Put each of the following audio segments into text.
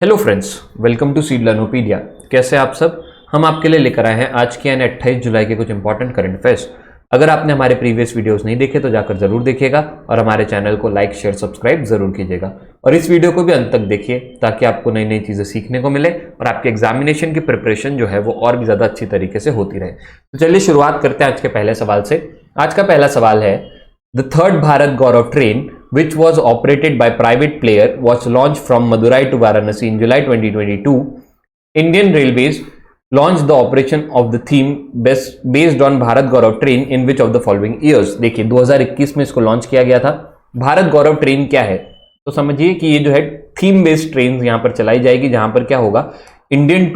Hello friends, welcome to Seed Learnopedia. कैसे आप सब? हम आपके लिए लेकर आए हैं आज के यानी 28 जुलाई के कुछ इंपॉर्टेंट करंट अफेयर्स। अगर आपने हमारे प्रीवियस वीडियोस नहीं देखे तो जाकर जरूर देखिएगा और हमारे चैनल को लाइक शेयर सब्सक्राइब जरूर कीजिएगा और इस वीडियो को भी अंत तक देखिए ताकि आपको नई नई चीजें सीखने को मिले और आपके एग्जामिनेशन की प्रिपरेशन जो है वो और भी ज्यादा अच्छी तरीके से होती रहे। तो चलिए शुरुआत करते हैं आज के पहले सवाल से। आज का पहला सवाल है, The third Bharat Gaurav train, which was operated by private player, was launched from Madurai to Varanasi in July 2022. Indian Railways launched the operation of the theme based on Bharat Gaurav train in which of the following years? देखिए 2021 में इसको launch किया गया था। भारत गौरव train क्या है? तो समझिए कि ये जो है थीम बेस्ड ट्रेन यहां पर चलाई जाएगी, जहां पर क्या होगा, इंडियन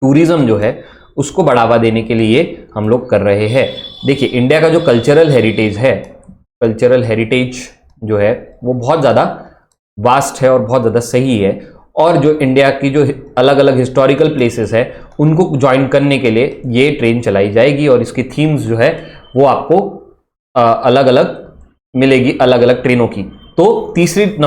टूरिज्म जो है उसको बढ़ावा देने के लिए हम लोग कर रहे हैं। देखिए इंडिया का जो कल्चरल हेरिटेज जो है वो बहुत ज़्यादा वास्ट है और बहुत ज़्यादा सही है, और जो इंडिया की जो अलग अलग हिस्टोरिकल प्लेसेस है उनको ज्वाइन करने के लिए ये ट्रेन चलाई जाएगी और इसकी थीम्स जो है वो आपको अलग अलग मिलेगी, अलग अलग ट्रेनों की। तो थर्ड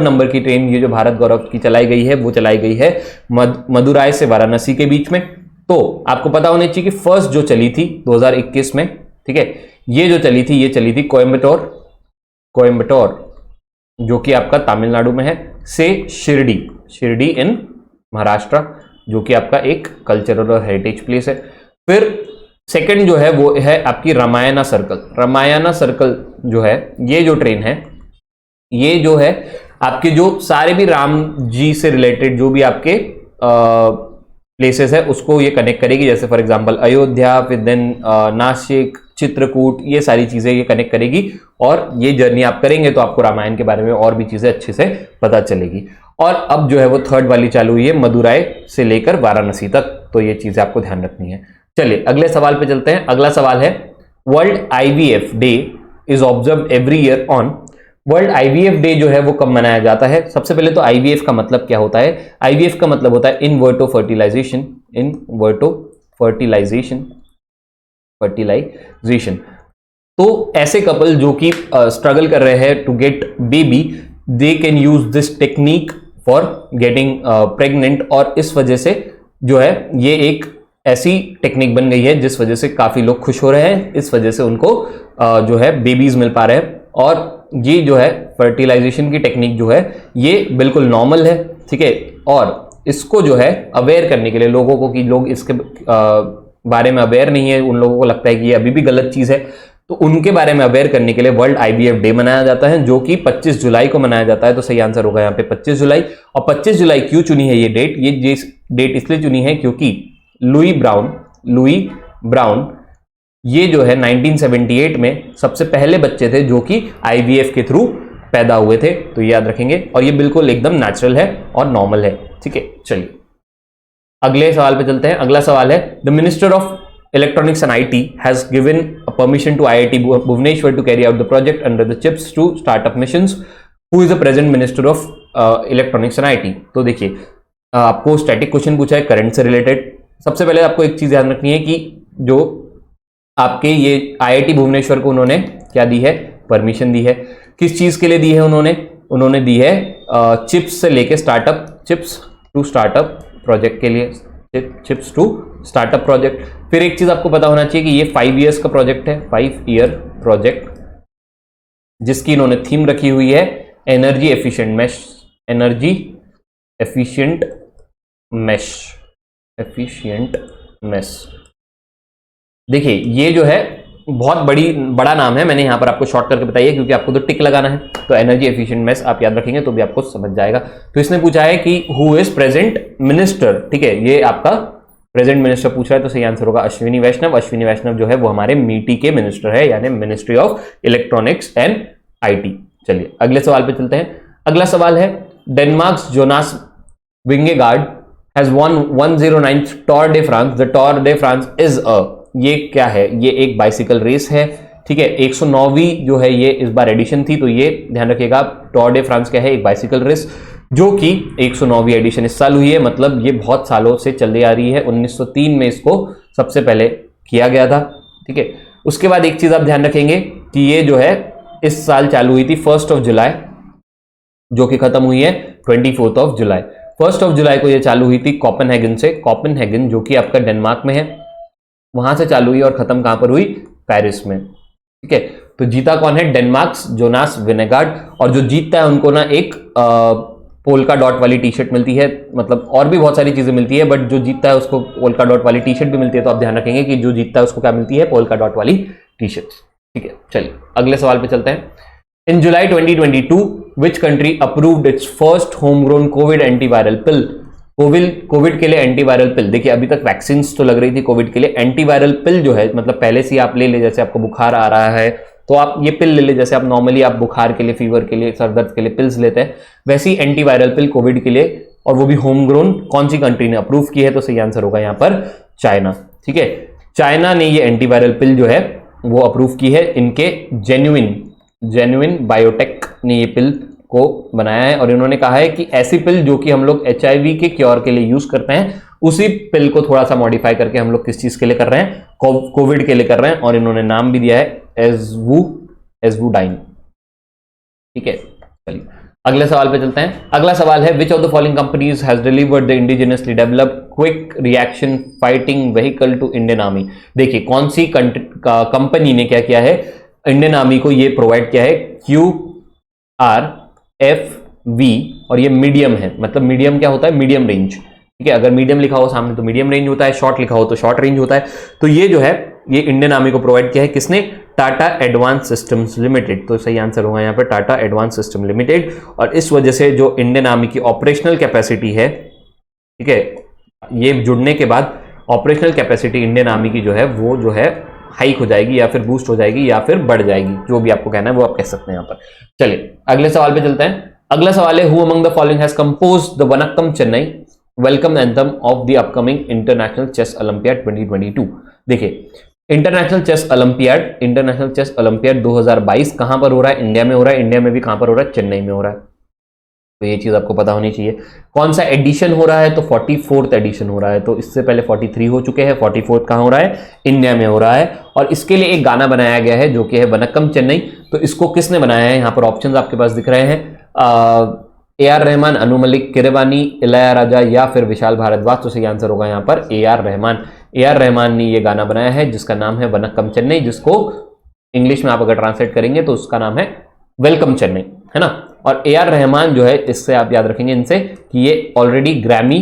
नंबर की ट्रेन ये जो भारत गौरव की चलाई गई है वो चलाई गई है मदुराई से वाराणसी के बीच में। तो आपको पता होना चाहिए कि फर्स्ट जो चली थी 2021 में, ठीक है, ये जो चली थी ये चली थी कोयम्बटोर जो कि आपका तमिलनाडु में है, से शिरडी इन महाराष्ट्र जो कि आपका एक कल्चरल और हेरिटेज प्लेस है। फिर सेकंड जो है वो है आपकी रामायणा सर्कल जो है, ये जो ट्रेन है ये जो है आपके जो सारे भी राम जी से रिलेटेड जो भी आपके प्लेसेस है उसको ये कनेक्ट करेगी, जैसे फॉर एग्जांपल अयोध्या, फिर देन नासिक, चित्रकूट, ये सारी चीजें ये कनेक्ट करेगी और ये जर्नी आप करेंगे तो आपको रामायण के बारे में और भी चीजें अच्छे से पता चलेगी। और अब जो है वो थर्ड वाली चालू हुई है मदुराई से लेकर वाराणसी तक, तो ये चीजें आपको ध्यान रखनी है। चलिए अगले सवाल पे चलते हैं। अगला सवाल है, world IVF day is observe every year on. World IVF day जो है वो कब मनाया जाता है? सबसे पहले तो आईवीएफ का मतलब क्या होता है? आईवीएफ का मतलब होता है इन वर्टो फर्टिलाइजेशन। तो ऐसे कपल जो कि स्ट्रगल कर रहे हैं to get baby, they can use this technique for getting pregnant, और इस वजह से जो है ये एक ऐसी टेक्निक बन गई है जिस वजह से काफी लोग खुश हो रहे हैं, इस वजह से उनको जो है बेबीज मिल पा रहे हैं। और ये जो है फर्टिलाइजेशन की टेक्निक जो है ये बिल्कुल नॉर्मल है, ठीक है, और इसको जो है अवेयर करने के लिए लोगों को, कि लोग इसके बारे में अवेयर नहीं है, उन लोगों को लगता है कि ये अभी भी गलत चीज है, तो उनके बारे में अवेयर करने के लिए वर्ल्ड आईवीएफ डे मनाया जाता है जो कि 25 जुलाई को मनाया जाता है। तो सही आंसर होगा यहाँ पे 25 जुलाई। और 25 जुलाई क्यों चुनी है ये डेट? ये डेट इसलिए चुनी है क्योंकि लुई ब्राउन ये जो है 1978 में सबसे पहले बच्चे थे जो कि आईवीएफ के थ्रू पैदा हुए थे, तो ये याद रखेंगे, और ये बिल्कुल एकदम नेचुरल है और नॉर्मल है, ठीक है। चलिए अगले सवाल पे चलते हैं। अगला सवाल है, the minister of electronics and IT has given permission to IIT Bhubaneswar to carry out the project under the chips to startup missions. Who is the present minister of electronics and IT? तो देखिए आपको static question पूछा है current से related. सबसे पहले आपको एक चीज ध्यान रखनी है कि जो आपके ये आईआईटी भुवनेश्वर को उन्होंने क्या दी है? परमिशन दी है। किस चीज के लिए दी है? उन्होंने दी है चिप्स से लेके चिप्स टू स्टार्टअप प्रोजेक्ट के लिए, चिप्स टू स्टार्टअप प्रोजेक्ट। फिर एक चीज आपको पता होना चाहिए कि ये 5 ईयर्स का प्रोजेक्ट है, 5 ईयर प्रोजेक्ट, जिसकी इन्होंने थीम रखी हुई है एनर्जी एफिशिएंट मेश। देखिए ये जो है बहुत बड़ा नाम है, मैंने यहां पर आपको शॉर्ट करके बताइए क्योंकि आपको तो टिक लगाना है, तो एनर्जी एफिशिएंट मेश आप याद रखेंगे तो भी आपको समझ जाएगा। तो इसने पूछा है कि हु इज प्रेजेंट मिनिस्टर, ठीक है, ये आपका प्रेजेंट मिनिस्टर पूछ रहा है, तो सही आंसर होगा अश्विनी वैष्णव जो है वो हमारे मीटी के मिनिस्टर है, यानी ministry of electronics and IT. चलिए अगले सवाल पे चलते हैं। अगला सवाल है, Denmark's Jonas Vingegaard has won 109th Tour de France. The Tour de France is ये क्या है? ये एक बाइसिकल रेस है, ठीक है, 109वीं जो है ये इस बार एडिशन थी, तो ये ध्यान रखिएगा टॉर डे फ्रांस क्या है? एक बाइसिकल रेस जो कि 109वीं एडिशन इस साल हुई है, मतलब ये बहुत सालों से चली आ रही है। 1903 में इसको सबसे पहले किया गया था, ठीक है। उसके बाद एक चीज आप ध्यान रखेंगे कि ये जो है इस साल चालू हुई थी 1 जुलाई जो कि खत्म हुई है 24 जुलाई। 1 जुलाई को ये चालू हुई थी कोपेनहेगन से। कोपेनहेगन जो कि आपका डेनमार्क में है, वहां से चालू हुई और खत्म कहां पर हुई? पेरिस में। ठीक है, तो जीता कौन है? Denmark, Jonas Vingegaard. और जो जीतता है उनको ना एक पोल्का डॉट वाली टी शर्ट मिलती है, मतलब और भी बहुत सारी चीजें मिलती है, बट जो जीतता है उसको पोल्का डॉट वाली टी शर्ट भी मिलती है। तो आप ध्यान रखेंगे कि जो जीतता है उसको क्या मिलती है? पोल्का डॉट वाली टी शर्ट। ठीक है, चलिए अगले सवाल पे चलते हैं। In July 2022 which country approved its first homegrown Covid antiviral pill? Covid के लिए एंटीवायरल पिल। देखिए अभी तक वैक्सीन तो लग रही थी कोविड के लिए, एंटीवायरल पिल जो है मतलब पहले से आप ले जैसे आपको बुखार आ रहा है तो आप ये पिल ले जैसे आप नॉर्मली आप बुखार के लिए, फीवर के लिए, सर दर्द के लिए पिल्स लेते हैं, वैसी एंटीवायरल पिल कोविड के लिए, और वो भी होम ग्रोन। कौन सी कंट्री ने अप्रूव की है? तो सही आंसर होगा यहां पर चाइना। ठीक है, चाइना ने ये एंटीवायरल पिल जो है वो अप्रूव की है। इनके जेन्युइन बायोटेक ने ये पिल को बनाया है और इन्होंने कहा है कि ऐसी पिल जो कि हम लोग HIV के क्योर के लिए यूज करते हैं, उसी पिल को थोड़ा सा मॉडिफाई करके हम लोग किस चीज के लिए कर रहे हैं? कोविड के लिए कर रहे हैं, और इन्होंने नाम भी दिया है एज़वुडाइन। ठीक है, चलिए अगले सवाल पे चलते हैं। अगला सवाल है which of the following companies has delivered the indigenously developed quick reaction fighting vehicle to Indian army? देखिए कौन सी कंपनी ने क्या किया है? इंडियन आर्मी को ये प्रोवाइड किया है QRFV, और ये मीडियम है। मतलब मीडियम क्या होता है? Medium range. ठीक है, अगर मीडियम लिखा हो सामने तो मीडियम रेंज होता है, शॉर्ट लिखा हो तो शॉर्ट रेंज होता है। तो ये जो है ये इंडियन आर्मी को प्रोवाइड किया है किसने? Tata advance systems limited. तो सही आंसर होगा यहाँ पर टाटा एडवांस सिस्टम लिमिटेड। और इस वजह से जो इंडियन आर्मी की ऑपरेशनल कैपेसिटी है, ठीक है, ये जुड़ने के बाद ऑपरेशनल कैपेसिटी इंडियन आर्मी की जो है वो जो है हाइक हो जाएगी या फिर बूस्ट हो जाएगी या फिर बढ़ जाएगी, जो भी आपको कहना है वो आप कह सकते हैं यहाँ पर। चलिए अगले सवाल पे चलते हैं। अगला सवाल है who among the following has composed the Vanakkam Chennai welcome anthem of the upcoming international chess olympiad 2022? देखिए इंटरनेशनल चेस ओलंपियाड 2022 कहां पर हो रहा है? इंडिया में हो रहा है। इंडिया में भी कहां पर हो रहा है? चेन्नई में हो रहा है। तो ये चीज आपको पता होनी चाहिए। कौन सा एडिशन हो रहा है? तो 44th एडिशन हो रहा है। तो इससे पहले 43 हो चुके हैं, 44th कहां हो रहा है? इंडिया में हो रहा है। और इसके लिए एक गाना बनाया गया है जो कि है वनक्कम चेन्नई। तो इसको किसने बनाया है? यहाँ पर ऑप्शंस आपके पास दिख रहे हैं, AR रहमान, अनु मलिक, किरवानी, इलैयाराजा या फिर विशाल भारद्वाज। तो सही आंसर होगा यहाँ पर AR रहमान। AR रहमान ने ये गाना बनाया है जिसका नाम है वनक्कम चेन्नई, जिसको इंग्लिश में आप अगर ट्रांसलेट करेंगे तो उसका नाम है वेलकम चेन्नई, है ना। और AR रहमान जो है, इससे आप याद रखेंगे इनसे कि ये ऑलरेडी ग्रैमी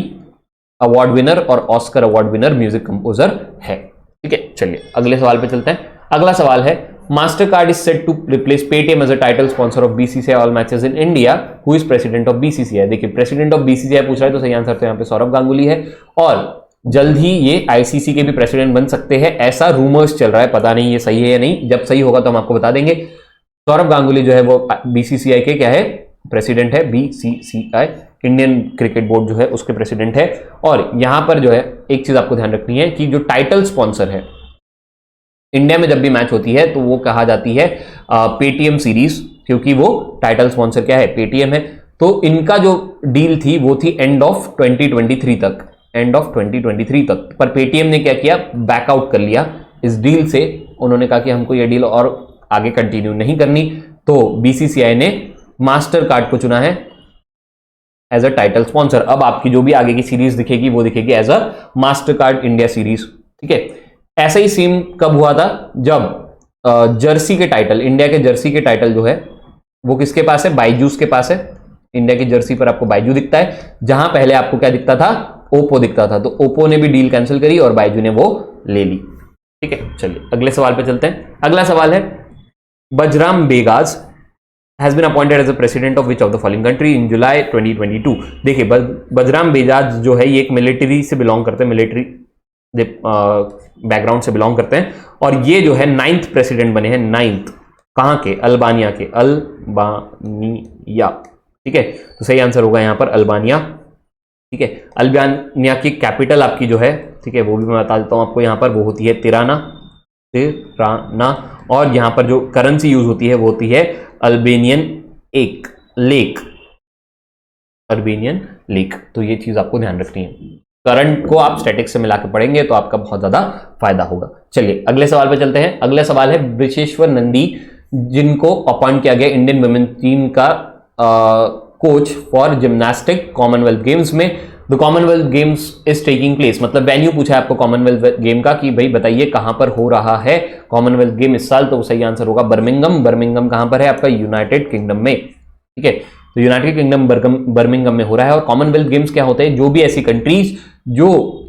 अवार्ड विनर और Oscar award winner music composer है। ठीक है, चलिए अगले सवाल पे चलते हैं। अगला सवाल है Mastercard is set to replace Paytm as a title sponsor of BCCI all matches in India, who is president of BCCI? देखिए प्रेसिडेंट ऑफ BCCI पूछ रहा है तो सही आंसर तो यहाँ पे सौरभ गांगुली है। और जल्द ही ये ICC के भी प्रेसिडेंट बन सकते हैं, ऐसा रूमर्स चल रहा है, पता नहीं ये सही है या नहीं। जब सही होगा तो हम आपको बता देंगे। सौरभ गांगुली जो है वो BCCI के क्या है? प्रेसिडेंट है। BCCI इंडियन क्रिकेट बोर्ड जो है उसके प्रेसिडेंट है। और यहां पर जो है एक चीज आपको ध्यान रखनी है कि जो टाइटल स्पॉन्सर है इंडिया में जब भी मैच होती है तो वो कहा जाती है पेटीएम सीरीज, क्योंकि वो टाइटल स्पॉन्सर क्या है? पेटीएम है। तो इनका जो डील थी वो थी एंड ऑफ 2023 तक, पर पेटीएम ने क्या किया? बैकआउट कर लिया इस डील से। उन्होंने कहा कि हमको ये डील और आगे कंटिन्यू नहीं करनी। तो BCCI ने मास्टर कार्ड को चुना है एज अ टाइटल स्पॉन्सर। अब आपकी जो भी आगे की सीरीज दिखेगी वो दिखेगी as a Mastercard India series. ठीक है, ऐसा ही सीन कब हुआ था? जब जर्सी के टाइटल, इंडिया के जर्सी के टाइटल जो है वो किसके पास है? बाइजूस के पास है। इंडिया की जर्सी पर आपको बाइजू दिखता है, जहां पहले आपको क्या दिखता था? ओप्पो दिखता था। तो ओप्पो ने भी डील कैंसिल करी और बाइजू ने वो ले ली। ठीक है, चलिए अगले सवाल पे चलते हैं। अगला सवाल है बजराम बेगाज has been appointed as the president of which of the following country in July 2022? देखिए बजराम बेगाज जो है ये एक मिलिट्री से बिलोंग करते हैं, मिलिट्री बैकग्राउंड से बिलोंग करते हैं। और ये जो है 9th प्रेसिडेंट बने हैं। 9th कहां के? अल्बानिया के। अल्बानिया। ठीक है, तो सही आंसर होगा यहां पर अल्बानिया। ठीक है, अल्बानिया की कैपिटल आपकी जो है, ठीक है, वो भी मैं बता देता हूं आपको। यहां पर वो होती है तिराना। और यहां पर जो करेंसी यूज होती है वो होती है अल्बेनियन लेक। तो ये चीज आपको ध्यान रखनी है। करंट को आप स्टैटिक्स से मिला के पढ़ेंगे तो आपका बहुत ज्यादा फायदा होगा। चलिए अगले सवाल पे चलते हैं। अगला सवाल है ब्रिजेश्वर नंदी, जिनको अपॉइंट किया गया इंडियन वुमेन टीम का coach for gymnastic Commonwealth Games में। The Commonwealth Games is taking place, मतलब वेन्यू पूछा है आपको कॉमनवेल्थ गेम का कि भाई बताइए कहां पर हो रहा है कॉमनवेल्थ गेम इस साल, तो सही आंसर होगा बर्मिंघम। बर्मिंघम कहां पर है आपका? यूनाइटेड किंगडम में, ठीक है। तो यूनाइटेड किंगडम बर्मिंघम में हो रहा है। और कॉमनवेल्थ गेम्स क्या होते हैं? जो भी ऐसी कंट्रीज जो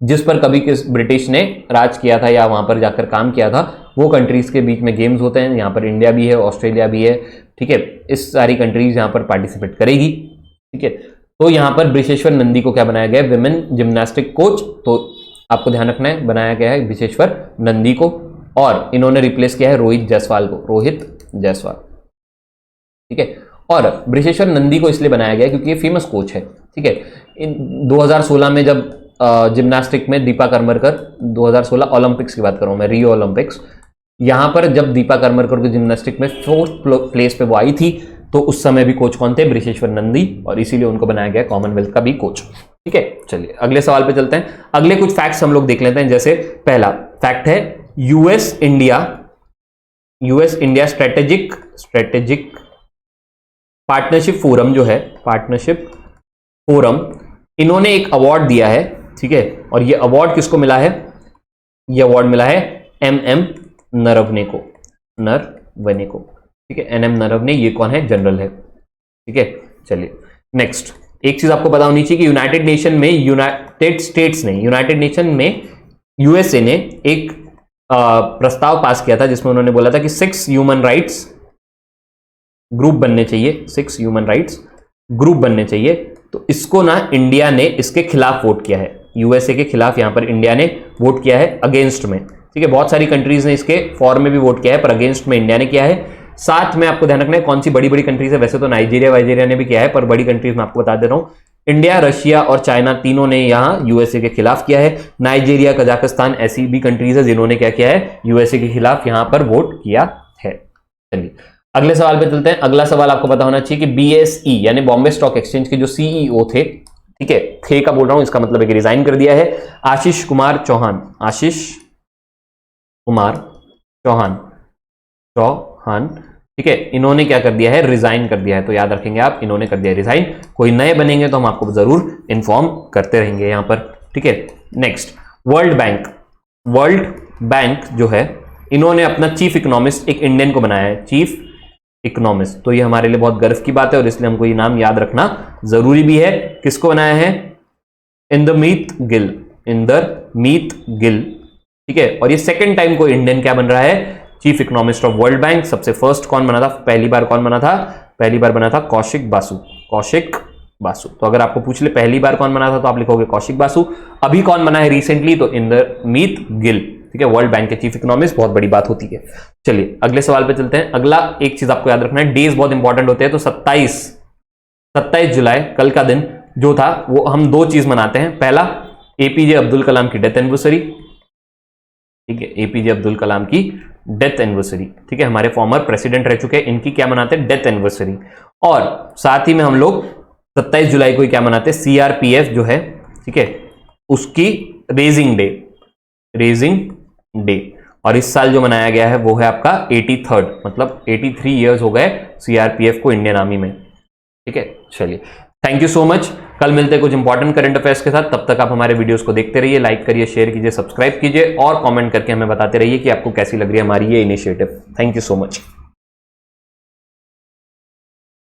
जिस पर कभी किस ब्रिटिश ने राज किया था या वहां पर जाकर काम किया था, वो कंट्रीज के बीच में गेम्स होते हैं। यहाँ पर इंडिया भी है, ऑस्ट्रेलिया भी है, ठीक है। इस सारी कंट्रीज यहाँ पर पार्टिसिपेट करेगी, ठीक है। तो यहाँ पर बृषेश्वर नंदी को क्या बनाया गया है? Women gymnastic coach. तो आपको ध्यान रखना है, बनाया गया है बृषेश्वर नंदी को, और इन्होंने रिप्लेस किया है रोहित जायसवाल को, रोहित जायसवाल, ठीक है। और बृषेश्वर नंदी को इसलिए बनाया गया क्योंकि ये फेमस कोच है, ठीक है। 2016 में जब जिम्नास्टिक में दीपा करमरकर, 2016 ओलंपिक्स की बात कर रहा हूं मैं, रियो ओलंपिक्स, यहां पर जब दीपा करमरकर को जिम्नास्टिक में 4th प्लेस पे वो आई थी, तो उस समय भी कोच कौन थे? बृषेश्वर नंदी, और इसीलिए उनको बनाया गया कॉमनवेल्थ का भी कोच, ठीक है। चलिए अगले सवाल पे चलते हैं। अगले कुछ फैक्ट्स हम लोग देख लेते हैं। जैसे पहला फैक्ट है US India strategic partnership forum जो है, पार्टनरशिप फोरम, इन्होंने एक अवार्ड दिया है, ठीक है। और ये अवार्ड किसको मिला है? ये अवार्ड मिला है MM नरवणे को, ठीक है। NM नरवणे, ये कौन है? जनरल है, ठीक है। चलिए नेक्स्ट, एक चीज आपको पता होनी चाहिए कि यूनाइटेड नेशन में USA ने एक प्रस्ताव पास किया था जिसमें उन्होंने बोला था कि 6 ह्यूमन राइट्स ग्रुप बनने चाहिए, 6 ह्यूमन राइट्स ग्रुप बनने चाहिए। तो इसको ना इंडिया ने इसके खिलाफ वोट किया है, USA के खिलाफ यहां पर इंडिया ने वोट किया है, अगेंस्ट में, ठीक है। बहुत सारी कंट्रीज ने इसके फॉर में भी वोट किया है, पर अगेंस्ट में इंडिया ने किया है। साथ में आपको ध्यान रखना है कौन सी बड़ी बड़ी कंट्रीज है, वैसे तो नाइजीरिया ने भी किया है, पर बड़ी कंट्रीज में आपको बता दे रहा हूं, इंडिया, रशिया और चाइना, तीनों ने यहां USA के खिलाफ किया है। नाइजीरिया, कजाकिस्तान ऐसी भी कंट्रीज है जिन्होंने क्या किया है? USA के खिलाफ यहां पर वोट किया है। चलिए अगले सवाल पे चलते हैं। अगला सवाल आपको पता होना चाहिए कि BSE यानी बॉम्बे स्टॉक एक्सचेंज के जो CEO थे, ठीक है, थे का बोल रहा हूं, इसका मतलब है कि रिजाइन कर दिया है, आशीष कुमार चौहान, ठीक है। इन्होंने क्या कर दिया है? रिजाइन कर दिया है। तो याद रखेंगे आप, इन्होंने कर दिया रिजाइन। कोई नए बनेंगे तो हम आपको जरूर इन्फॉर्म करते रहेंगे यहां पर, ठीक है। नेक्स्ट, वर्ल्ड बैंक जो है, इन्होंने अपना चीफ इकोनॉमिस्ट एक इंडियन को बनाया है, चीफ इकोनॉमिस्ट। तो ये हमारे लिए बहुत गर्व की बात है और इसलिए हमको ये नाम याद रखना जरूरी भी है। किसको बनाया है? इंदरमीत गिल, ठीक है। और ये सेकंड टाइम को इंडियन क्या बन रहा है? Chief economist of world bank. सबसे फर्स्ट कौन बना था? पहली बार कौन बना था? पहली बार बना था कौशिक बासु। तो अगर आपको पूछ ले पहली बार कौन बना था तो आप लिखोगे कौशिक बासु। अभी कौन बना है रिसेंटली? तो इंदरमीत गिल, ठीक है, वर्ल्ड बैंक के चीफ इकोनॉमिस्ट। बहुत बड़ी बात होती है। चलिए अगले सवाल पे चलते हैं। अगला एक चीज आपको याद रखना है, डेज बहुत इंपॉर्टेंट होते हैं। तो 27 जुलाई कल का दिन जो था, वो हम 2 चीज मनाते हैं। पहला, APJ अब्दुल कलाम की डेथ एनिवर्सरी, ठीक है, APJ अब्दुल कलाम की डेथ एनिवर्सरी, ठीक है। हमारे फॉर्मर प्रेसिडेंट रह चुके हैं, इनकी क्या मनाते हैं? Death anniversary. और साथ ही में हम लोग 27 जुलाई को क्या मनाते हैं? CRPF जो है, ठीक है, उसकी रेजिंग डे। और इस साल जो मनाया गया है वो है आपका 83rd, मतलब 83 ईयर्स हो गए CRPF को इंडियन आर्मी में, ठीक है। चलिए थैंक यू सो मच। कल मिलते हैं कुछ इंपॉर्टेंट करंट अफेयर्स के साथ। तब तक आप हमारे वीडियोस को देखते रहिए, लाइक करिए, शेयर कीजिए, सब्सक्राइब कीजिए और कमेंट करके हमें बताते रहिए कि आपको कैसी लग रही है हमारी ये initiative. Thank you so much.